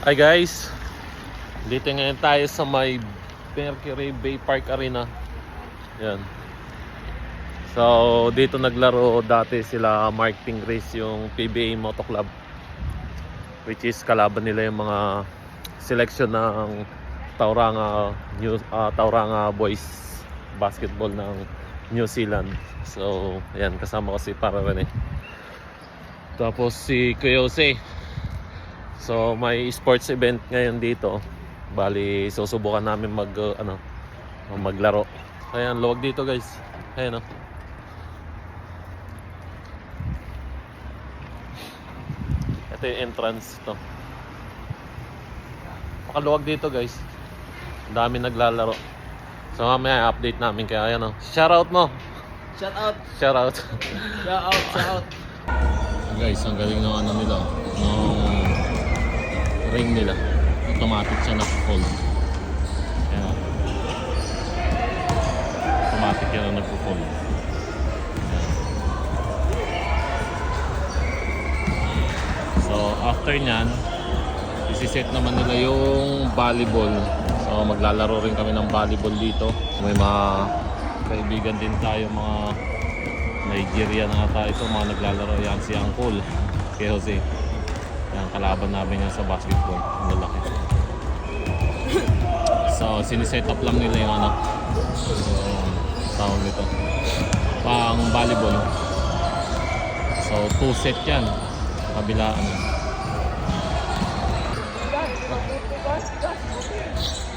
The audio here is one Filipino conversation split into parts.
Hi guys, dito ngayon tayo sa may Mercury Bay Park Arena. Yan. So dito naglaro dati sila Mark Pingris, yung PBA Moto Club, which is kalaban nila yung mga selection ng Tauranga Boys Basketball ng New Zealand. So yan, kasama ko si Pararene, tapos si Kuya Jose. So may sports event ngayon dito. Bali susubukan namin maglaro. Ayan, luwag dito guys. Ayan oh. Ito yung entrance to. Makaluwag dito guys. Ang dami naglalaro. So mamaya update namin, kaya ayan oh. Shoutout mo. Shoutout. Shoutout. Shoutout. Guys, ang galing ng ano nila, ng ring nila. Automatic siya nag-fold. Ayan. Automatic yan na nag-fold. So after nyan, isi-set naman nila yung volleyball. So maglalaro rin kami ng volleyball dito. May mga kaibigan din tayo, mga Nigeria na ata ito, mga naglalaro. Yan si Uncle Kuya Jose. Yan, kalaban namin yan sa basketball. Ang lalaki. So siniset up lang nila yung tawag nito, pang volleyball. So 2 set yan, kabilaan.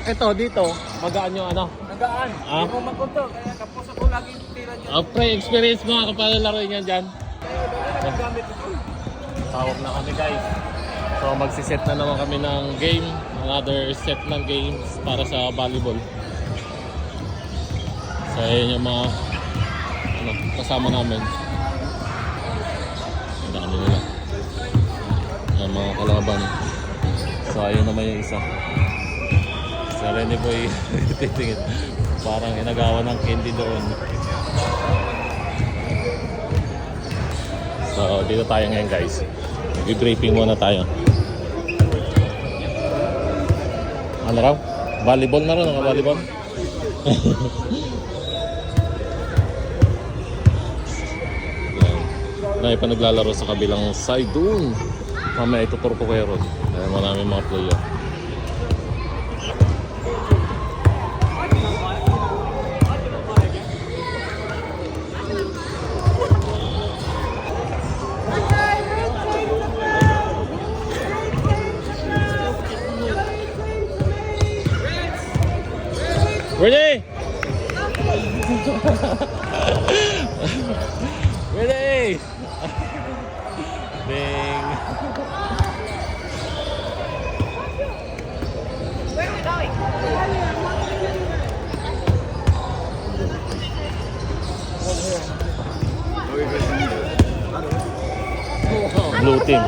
Ito dito, magaan yung ano? Nagaan. Ah? Hindi mo magkunto. Kaya kapos ako lagi tira dyan. Pre-experience mo kapag laro niyan dyan. Kaya naggamit ito. Tawag na kami guys. So magsiset na naman kami ng game. Another set ng games para sa volleyball. So ayun yung mga kasama namin. Ang dami nila. Ang mga kalaban. So ayun naman yung isa. Sa Rene Boy titingin. Parang inagawa ng candy doon. So dito tayo ngayon guys. Nag-briefing muna tayo. Ano raw? Volleyball na rin, volleyball. May pa naglalaro sa kabilang side doon. Mamaya ituturo ko kayo ron. Ayan, maraming mga player. Ready? Ready? Ding. Where are we going? Blue team.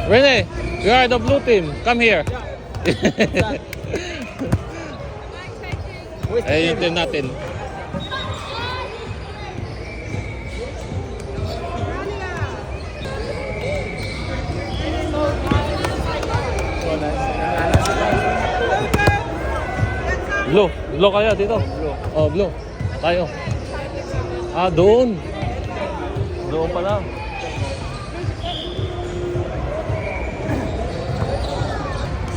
Rene, you are the blue team. Come here. Ay, yung team natin. Blue. Blue kaya dito. Oh, blue. Tayo. Ah, doon. Doon pala.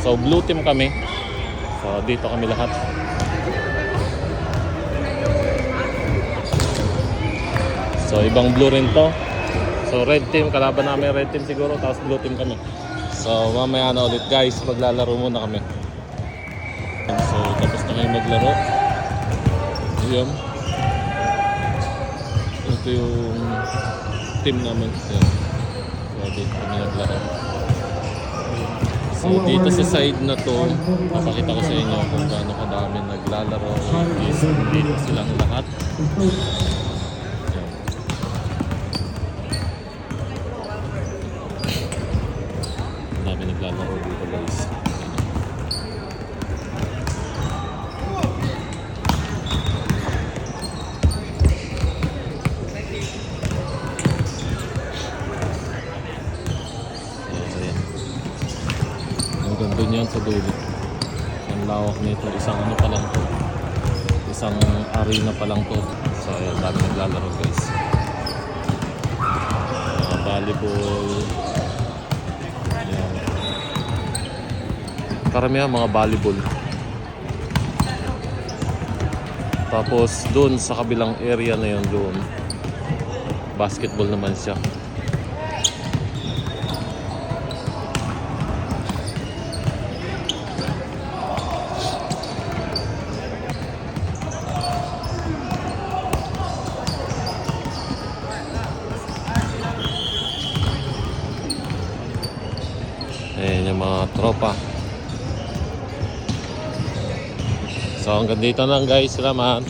So, blue team kami. So, dito kami lahat. So, ibang blue rin to. So, red team. Kalaban namin red team siguro. Tapos blue team kami. So, mamaya na ulit guys. Maglalaro muna kami. So, tapos na kayo maglaro. Ayan. Ito yung team namin. Ayan. So, dito kami naglaro. So, dito sa side na to, napakita ko sa inyo kung gaano kadami naglalaro. Dito silang lahat. Dami naglalaro dito guys. So, ayan. Hanggang doon yan sa dulo. Ang lawak nito. Isang ano pa lang to. Isang arena pa lang to. So ayan, dami naglalaro guys. Mga volleyball. Ayan. Karamihan mga volleyball. Tapos doon sa kabilang area na yun doon, basketball naman siya. Ayan yung mga tropa. So hanggang dito lang guys. Salamat.